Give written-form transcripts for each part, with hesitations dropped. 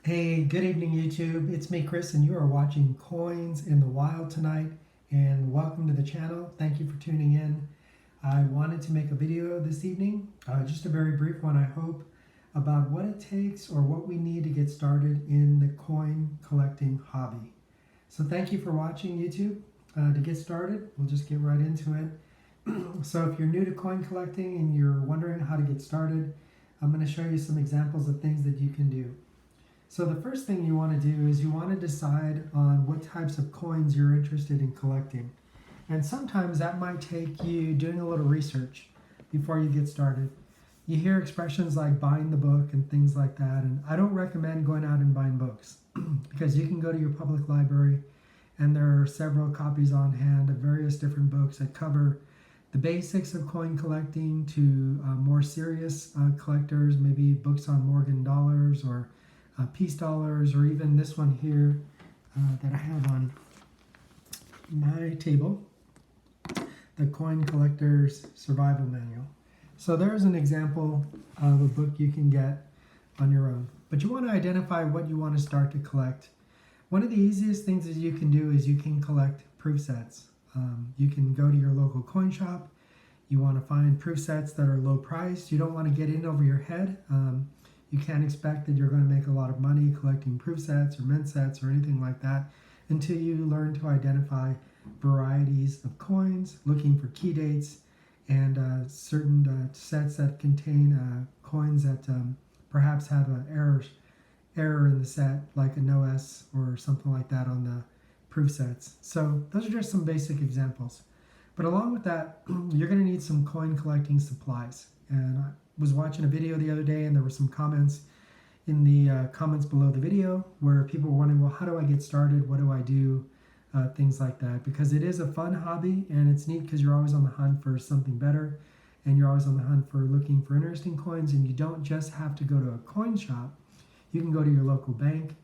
Hey, good evening, YouTube. It's me, Chris, and you are watching Coins in the Wild tonight. And welcome to the channel. Thank you for tuning in. I wanted to make a video this evening, just a very brief one, I hope, about what it takes or what we need to get started in the coin collecting hobby. So thank you for watching, YouTube. To get started, we'll just get right into it. So if you're new to coin collecting and you're wondering how to get started, I'm going to show you some examples of things that you can do. So the first thing you want to do is you want to decide on what types of coins you're interested in collecting. And sometimes that might take you doing a little research before you get started. You hear expressions like buying the book and things like that, and I don't recommend going out and buying books because you can go to your public library and there are several copies on hand of various different books that cover the basics of coin collecting to more serious collectors, maybe books on Morgan dollars or peace dollars, or even this one here that I have on my table, the Coin Collector's Survival Manual. So there's an example of a book you can get on your own. But you want to identify what you want to start to collect. One of the easiest things that you can do is you can collect proof sets. You can go to your local coin shop. You want to find proof sets that are low priced. You don't want to get in over your head. You can't expect that you're going to make a lot of money collecting proof sets or mint sets or anything like that until you learn to identify varieties of coins, looking for key dates, and certain sets that contain coins that perhaps have an error in the set, like a no S or something like that on the proof sets. So those are just some basic examples. But along with that, you're going to need some coin collecting supplies. And was watching a video the other day and there were some comments in the comments below the video where people were wondering, well, how do I get started? What do I do? Things like that. Because it is a fun hobby and it's neat because you're always on the hunt for something better and you're always on the hunt for looking for interesting coins, and you don't just have to go to a coin shop. You can go to your local bank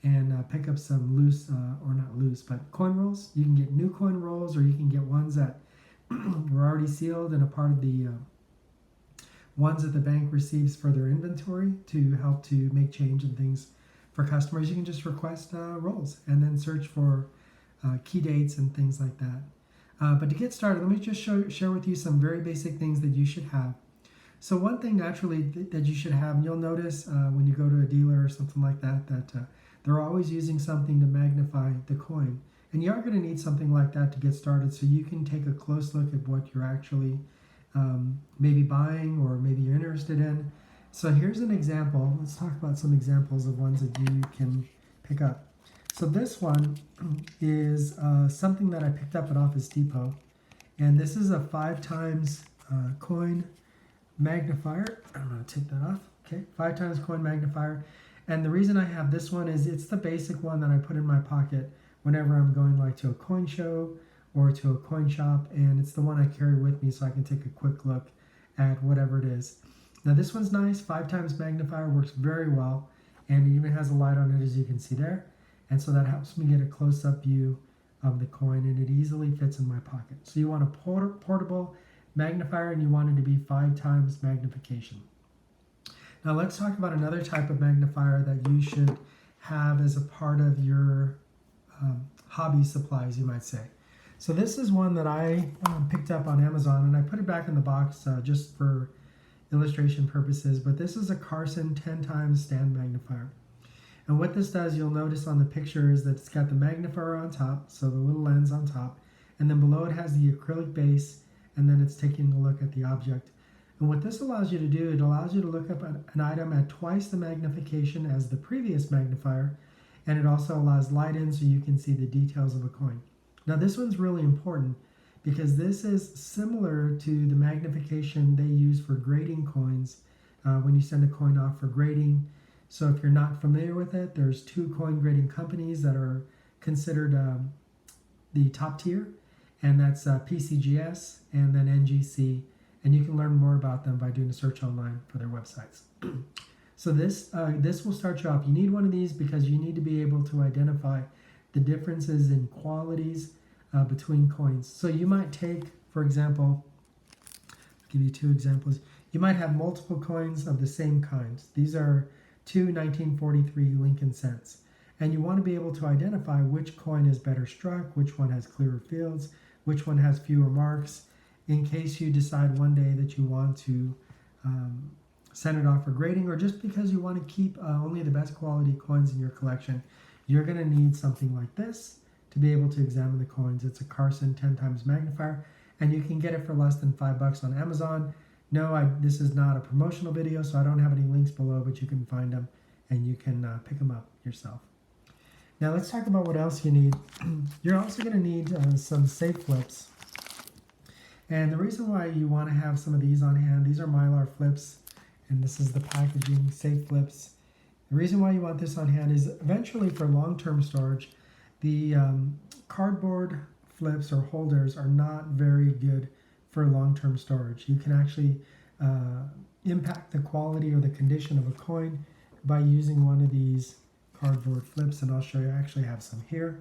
and pick up some loose, or not loose, but coin rolls. You can get new coin rolls, or you can get ones that were already sealed and a part of the ones that the bank receives for their inventory to help to make change and things for customers. You can just request rolls and then search for key dates and things like that. But to get started, let me just share with you some very basic things that you should have. So one thing naturally that you should have, and you'll notice when you go to a dealer or something like that, that they're always using something to magnify the coin. And you are going to need something like that to get started so you can take a close look at what you're actually maybe buying or maybe you're interested in. So here's an example. Let's talk about some examples of ones that you can pick up. So this one is something that I picked up at Office Depot, and this is a 5x coin magnifier. I'm going to take that off. Okay, 5x coin magnifier. And the reason I have this one is it's the basic one that I put in my pocket whenever I'm going like to a coin show or to a coin shop, and it's the one I carry with me so I can take a quick look at whatever it is. Now this one's nice, 5x magnifier, works very well, and it even has a light on it, as you can see there, and so that helps me get a close-up view of the coin, and it easily fits in my pocket. So you want a portable magnifier, and you want it to be 5x magnification. Now let's talk about another type of magnifier that you should have as a part of your hobby supplies, you might say. So this is one that I picked up on Amazon, and I put it back in the box just for illustration purposes, but this is a Carson 10x stand magnifier. And what this does, you'll notice on the picture, is that it's got the magnifier on top, so the little lens on top, and then below it has the acrylic base, and then it's taking a look at the object. And what this allows you to do, it allows you to look up an item at twice the magnification as the previous magnifier, and it also allows light in so you can see the details of a coin. Now this one's really important because this is similar to the magnification they use for grading coins when you send a coin off for grading. So if you're not familiar with it, there's two coin grading companies that are considered the top tier, and that's PCGS and then NGC, and you can learn more about them by doing a search online for their websites. So this will start you off. You need one of these because you need to be able to identify the differences in qualities between coins. So you might take, for example, I'll give you two examples. You might have multiple coins of the same kind. These are 2 1943 Lincoln cents. And you want to be able to identify which coin is better struck, which one has clearer fields, which one has fewer marks, in case you decide one day that you want to send it off for grading, or just because you want to keep only the best quality coins in your collection. You're going to need something like this to be able to examine the coins. It's a Carson 10 times magnifier, and you can get it for less than $5 on Amazon. No, this is not a promotional video, so I don't have any links below, but you can find them and you can pick them up yourself. Now let's talk about what else you need. You're also going to need some safe flips. And the reason why you want to have some of these on hand, these are Mylar flips, and this is the packaging, safe flips. The reason why you want this on hand is eventually for long-term storage, the cardboard flips or holders are not very good for long-term storage. You can actually impact the quality or the condition of a coin by using one of these cardboard flips, and I'll show you. I actually have some here.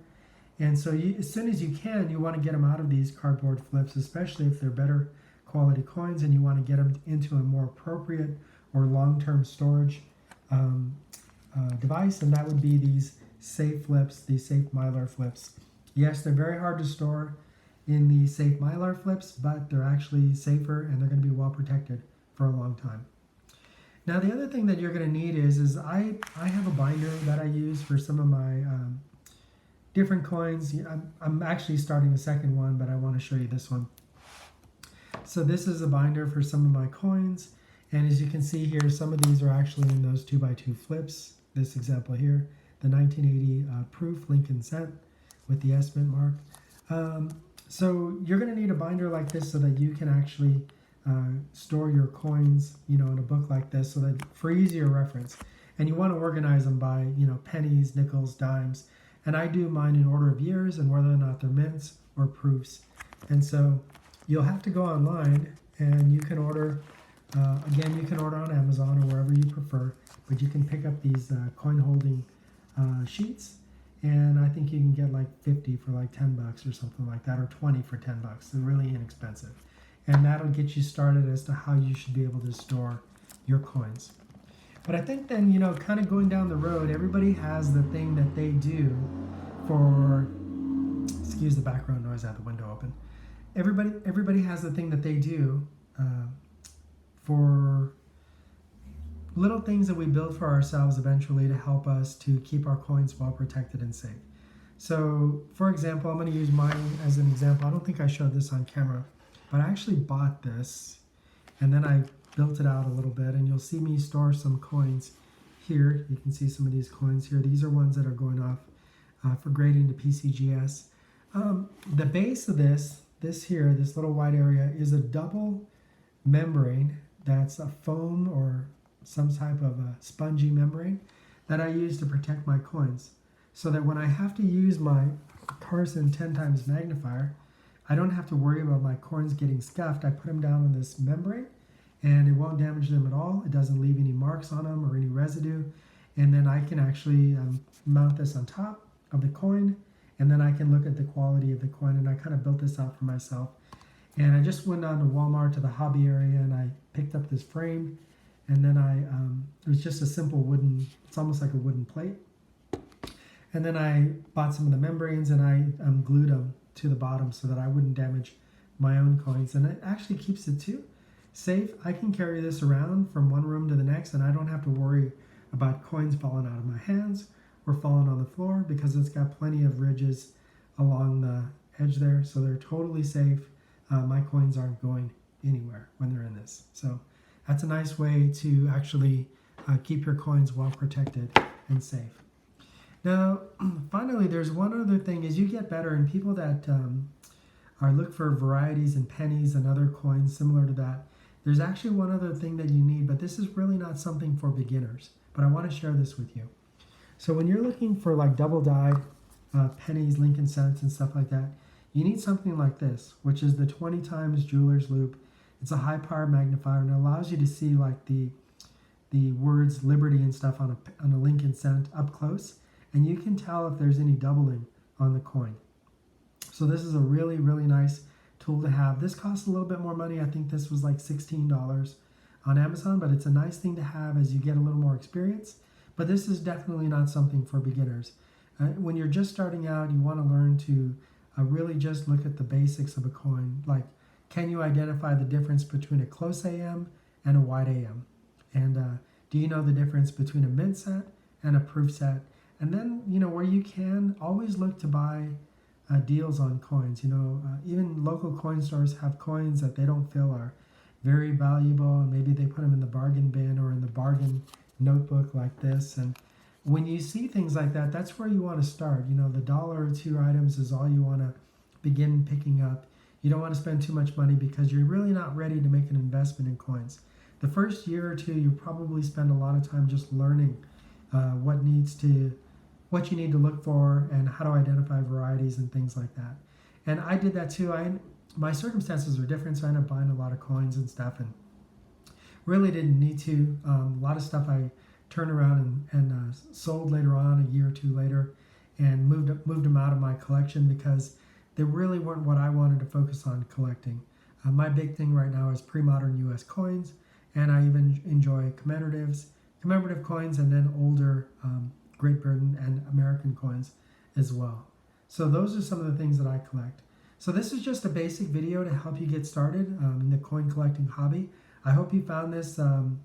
And so as soon as you can, you want to get them out of these cardboard flips, especially if they're better quality coins, and you want to get them into a more appropriate or long-term storage device, and that would be these safe flips, these safe Mylar flips. Yes, they're very hard to store in the safe Mylar flips, but they're actually safer and they're going to be well protected for a long time. Now the other thing that you're going to need is I have a binder that I use for some of my different coins. I'm actually starting a second one, but I want to show you this one. So this is a binder for some of my coins, and as you can see here, some of these are actually in those 2x2 flips. This example here, the 1980 proof Lincoln cent with the S mint mark. So you're going to need a binder like this so that you can actually store your coins, in a book like this, so that for easier reference. And you want to organize them by, pennies, nickels, dimes. And I do mine in order of years and whether or not they're mints or proofs. And so you'll have to go online and you can order, again, you can order on Amazon or wherever you prefer, but you can pick up these coin holding sheets. And I think you can get like 50 for like $10 or something like that, or 20 for $10. They're really inexpensive. And that'll get you started as to how you should be able to store your coins. But I think then, kind of going down the road, everybody has the thing that they do for, excuse the background noise, I have the window open. Everybody has the thing that they do for little things that we build for ourselves eventually to help us to keep our coins well protected and safe. So, for example, I'm going to use mine as an example. I don't think I showed this on camera, but I actually bought this and then I built it out a little bit, and you'll see me store some coins here. You can see some of these coins here. These are ones that are going off for grading to PCGS. The base of this here, this little white area, is a double membrane that's a foam or some type of a spongy membrane that I use to protect my coins, so that when I have to use my Carson 10 times magnifier, I don't have to worry about my coins getting scuffed. I put them down on this membrane and it won't damage them at all. It doesn't leave any marks on them or any residue. And then I can actually mount this on top of the coin, and then I can look at the quality of the coin. And I kind of built this out for myself. And I just went down to Walmart to the hobby area and I picked up this frame, and then it was just a simple wooden, it's almost like a wooden plate. And then I bought some of the membranes and I glued them to the bottom so that I wouldn't damage my own coins. And it actually keeps it too safe. I can carry this around from one room to the next, and I don't have to worry about coins falling out of my hands or falling on the floor, because it's got plenty of ridges along the edge there, so they're totally safe. My coins aren't going anywhere when they're in this. So that's a nice way to actually keep your coins well protected and safe. Now, finally, there's one other thing. As you get better, and people that look for varieties in pennies and other coins similar to that, there's actually one other thing that you need, but this is really not something for beginners, but I want to share this with you. So when you're looking for like double dyed pennies, Lincoln cents, and stuff like that, you need something like this, which is the 20 times jeweler's loupe. It's a high power magnifier, and it allows you to see like the words liberty and stuff on a Lincoln cent up close, and you can tell if there's any doubling on the coin. So this is a really, really nice tool to have. This costs a little bit more money. I think this was like $16 on Amazon, but it's a nice thing to have as you get a little more experience. but this is definitely not something for beginners. When you're just starting out, you want to learn to really just look at the basics of a coin. Like, can you identify the difference between a close AM and a wide AM? And do you know the difference between a mint set and a proof set? And then, where you can, always look to buy deals on coins. Even local coin stores have coins that they don't feel are very valuable, and maybe they put them in the bargain bin or in the bargain notebook like this. And when you see things like that, that's where you want to start. The dollar or two items is all you want to begin picking up. You don't want to spend too much money because you're really not ready to make an investment in coins. The first year or two, you probably spend a lot of time just learning what you need to look for and how to identify varieties and things like that. And I did that too. My circumstances were different, so I ended up buying a lot of coins and stuff, and really didn't need to. A lot of stuff I turned around and sold later on, a year or two later, and moved them out of my collection because they really weren't what I wanted to focus on collecting. My big thing right now is pre-modern U.S. coins, and I even enjoy commemorative coins, and then older Great Britain and American coins as well. So those are some of the things that I collect. So this is just a basic video to help you get started in the coin collecting hobby. I hope you found this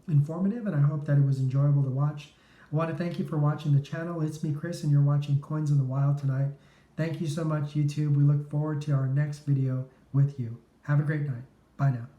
informative, and I hope that it was enjoyable to watch. I want to thank you for watching the channel. It's me, Chris, and you're watching Coins in the Wild tonight. Thank you so much, YouTube. We look forward to our next video with you. Have a great night. Bye now.